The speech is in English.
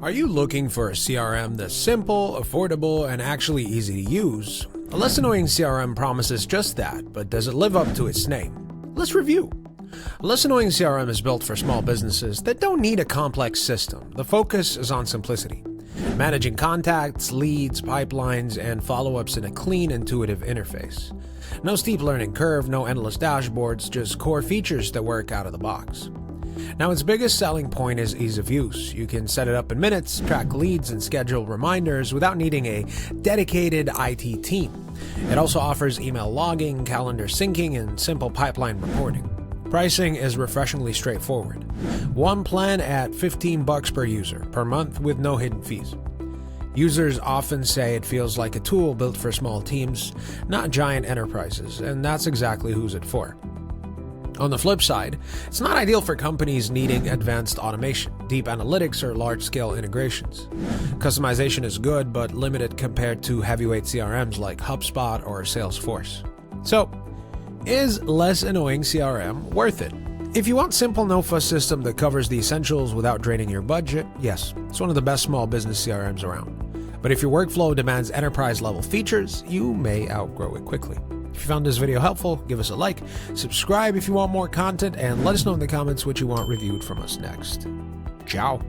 Are you looking for a CRM that's simple, affordable, and actually easy to use? A Less Annoying CRM promises just that, but does it live up to its name? Let's review. A Less Annoying CRM is built for small businesses that don't need a complex system. The focus is on simplicity. Managing contacts, leads, pipelines, and follow-ups in a clean, intuitive interface. No steep learning curve, no endless dashboards, just core features that work out of the box. Now, its biggest selling point is ease of use. You can set it up in minutes, track leads, and schedule reminders without needing a dedicated IT team. It also offers email logging, calendar syncing, and simple pipeline reporting. Pricing is refreshingly straightforward. One plan at $15 per user per month with no hidden fees. Users often say it feels like a tool built for small teams, not giant enterprises, and that's exactly who's it for. On the flip side, it's not ideal for companies needing advanced automation, deep analytics, or large-scale integrations. Customization is good, but limited compared to heavyweight CRMs like HubSpot or Salesforce. So, is Less Annoying CRM worth it? If you want a simple no-fuss system that covers the essentials without draining your budget, yes, it's one of the best small business CRMs around. But if your workflow demands enterprise-level features, you may outgrow it quickly. If you found this video helpful, give us a like, subscribe if you want more content, and let us know in the comments what you want reviewed from us next. Ciao!